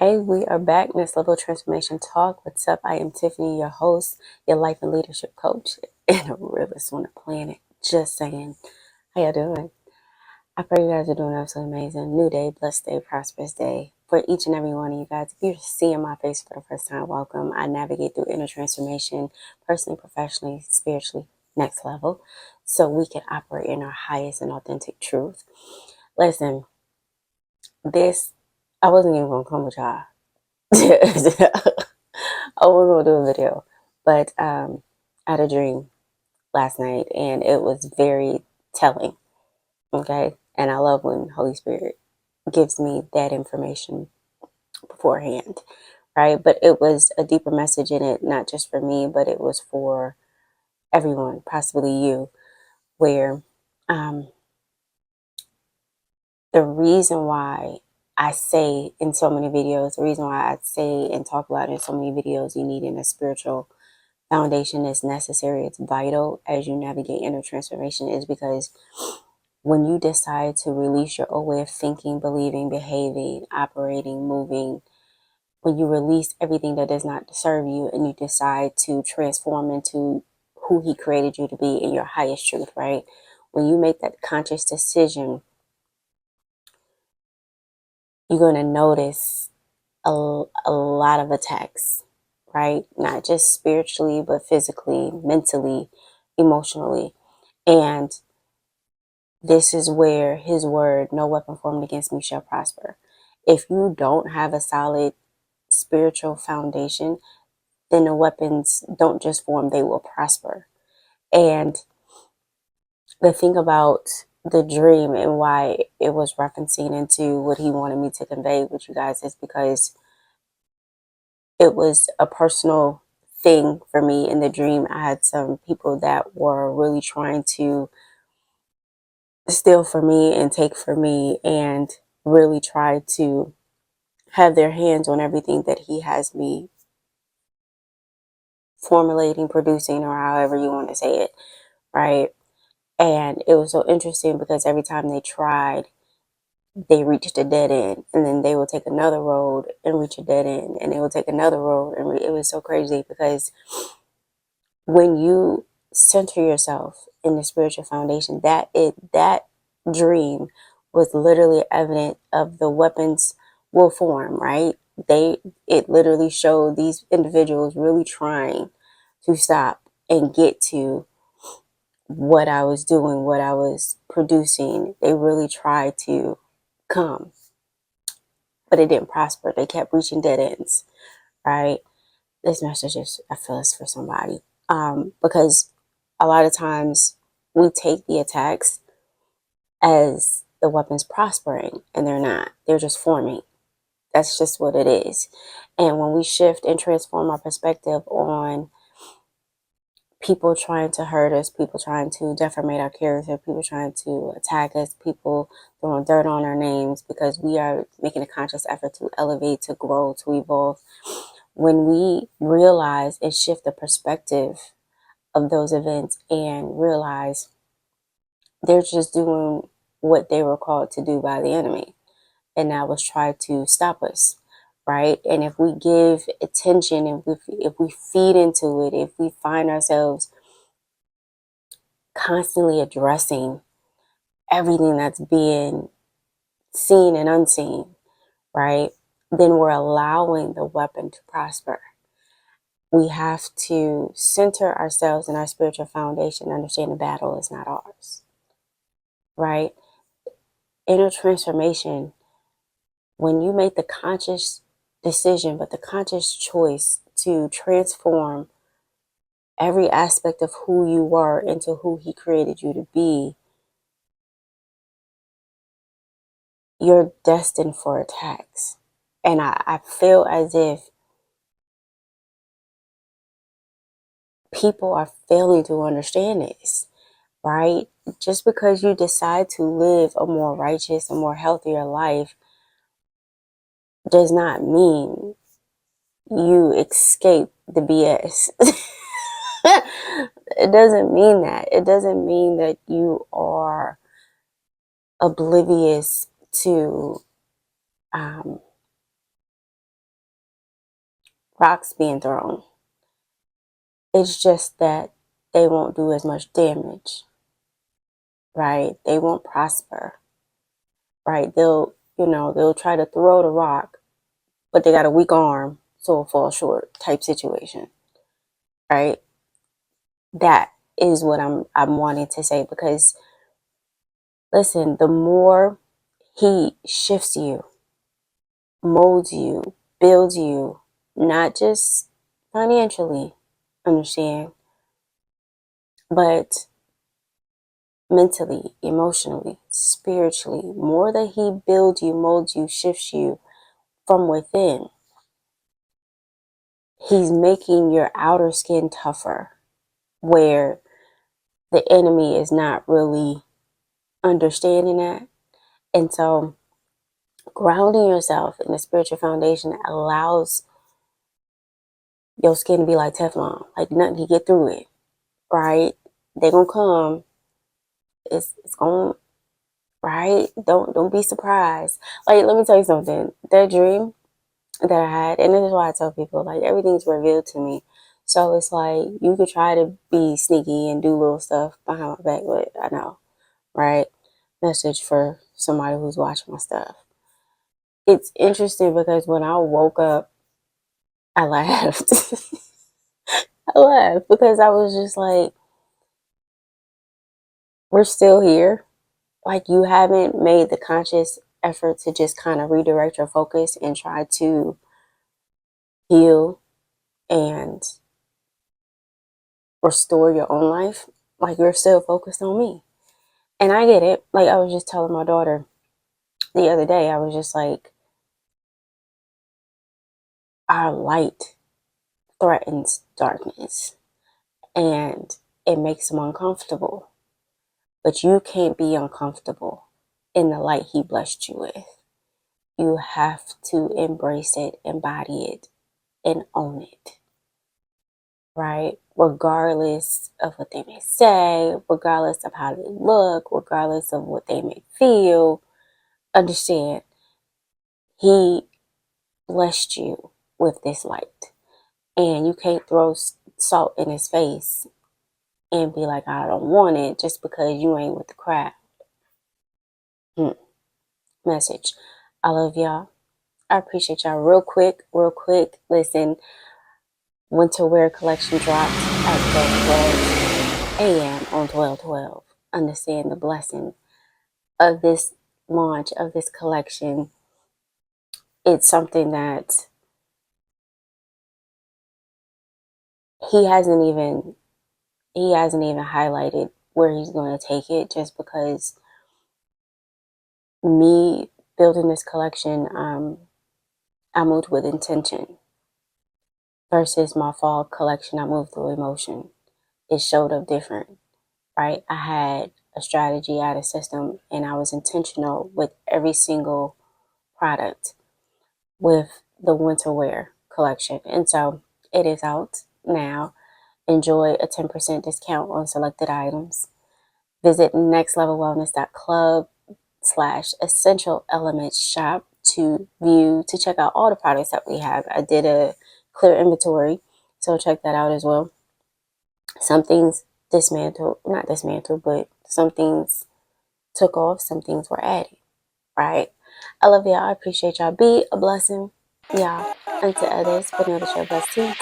Hey, we are back. Next Level Transformation Talk. What's up? I am Tiffany, your host, your life and leadership coach, and the realest on the planet. Just saying. How y'all doing? I pray you guys are doing absolutely amazing. New day, blessed day, prosperous day for each and every one of you guys. If you're seeing my face for the first time, welcome. I navigate through inner transformation, personally, professionally, spiritually, next level, so we can operate in our highest and authentic truth. Listen, I wasn't even going to come with y'all. Oh, we're gonna do a video, but I had a dream last night, and it was very telling. Okay, and I love when Holy Spirit gives me that information beforehand, right? But it was a deeper message in it, not just for me, but it was for everyone, possibly you. Where the reason why I say in so many videos, the reason why I say and talk about in so many videos, you need a spiritual foundation is necessary. It's vital as you navigate inner transformation, is because when you decide to release your old way of thinking, believing, behaving, operating, moving, when you release everything that does not serve you and you decide to transform into who he created you to be in your highest truth, right? When you make that conscious decision, you're going to notice a lot of attacks, right? Not just spiritually, but physically, mentally, emotionally. And this is where his word, no weapon formed against me shall prosper. If you don't have a solid spiritual foundation, then the weapons don't just form, they will prosper. And the thing about the dream and why it was referencing into what he wanted me to convey with you guys is because it was a personal thing for me. In the dream, I had some people that were really trying to steal from me and take from me and really try to have their hands on everything that he has me formulating, producing, or however you want to say it, right? And it was so interesting because every time they tried, they reached a dead end, and then they would take another road and reach a dead end, and they would take another road, and it was so crazy because when you center yourself in the spiritual foundation, that dream was literally evident of the weapons will form, right? It literally showed these individuals really trying to stop and get to what I was doing, what I was producing. They really tried to come, but it didn't prosper. They kept reaching dead ends, right? This message is, I feel, is for somebody. Because a lot of times we take the attacks as the weapons prospering, and they're not. They're just forming. That's just what it is. And when we shift and transform our perspective on people trying to hurt us, people trying to defamate our character, people trying to attack us, people throwing dirt on our names because we are making a conscious effort to elevate, to grow, to evolve. When we realize and shift the perspective of those events and realize they're just doing what they were called to do by the enemy, and that was try to stop us, right? And if we give attention, if we feed into it, if we find ourselves constantly addressing everything that's being seen and unseen, right, then we're allowing the weapon to prosper. We have to center ourselves in our spiritual foundation, understand the battle is not ours, right? Inner transformation, when you make the conscious decision, but the conscious choice to transform every aspect of who you were into who he created you to be, you're destined for attacks. And I feel as if people are failing to understand this, right? Just because you decide to live a more righteous, a more healthier life does not mean you escape the BS. It doesn't mean that. It doesn't mean that you are oblivious to um, rocks being thrown. It's just that they won't do as much damage, right? They won't prosper, right? They'll try to throw the rock, but they got a weak arm, so it'll fall short type situation, right? That is what I'm wanting to say, because listen, the more he shifts you, molds you, builds you, not just financially, understand, but mentally, emotionally, spiritually, more that he builds you, molds you, shifts you from within, he's making your outer skin tougher, where the enemy is not really understanding that. And so grounding yourself in the spiritual foundation allows your skin to be like Teflon, like nothing can get through it, right? They gonna come. It's gonna, right. Don't be surprised. Like, let me tell you something. That dream that I had, and this is why I tell people, like, everything's revealed to me. So it's like you could try to be sneaky and do little stuff behind my back, but I know, right? Message for somebody who's watching my stuff. It's interesting because when I woke up, I laughed. I laughed because I was just like, we're still here. Like, you haven't made the conscious effort to just kind of redirect your focus and try to heal and restore your own life. Like, you're still focused on me. And I get it. Like, I was just telling my daughter the other day, I was just like, our light threatens darkness and it makes them uncomfortable. But you can't be uncomfortable in the light he blessed you with. You have to embrace it, embody it, and own it, right? Regardless of what they may say, regardless of how they look, regardless of what they may feel, understand, he blessed you with this light. And you can't throw salt in his face and be like, I don't want it just because you ain't with the crowd. Message. I love y'all. I appreciate y'all. Real quick. Listen, winter wear collection dropped at 12:12 a.m. on 12/12. Understand the blessing of this launch, of this collection. It's something that he hasn't even highlighted where he's going to take it, just because me building this collection, I moved with intention versus my fall collection. I moved through emotion. It showed up different, right? I had a strategy, I had a system, and I was intentional with every single product with the winter wear collection. And so it is out now. Enjoy a 10% discount on selected items. Visit nextlevelwellness.club/essential elements shop to check out all the products that we have. I did a clear inventory, so check that out as well. Some things not dismantled, but some things took off, some things were added, right? I love y'all. I appreciate y'all. Be a blessing, y'all, unto others, but know that you're blessed too.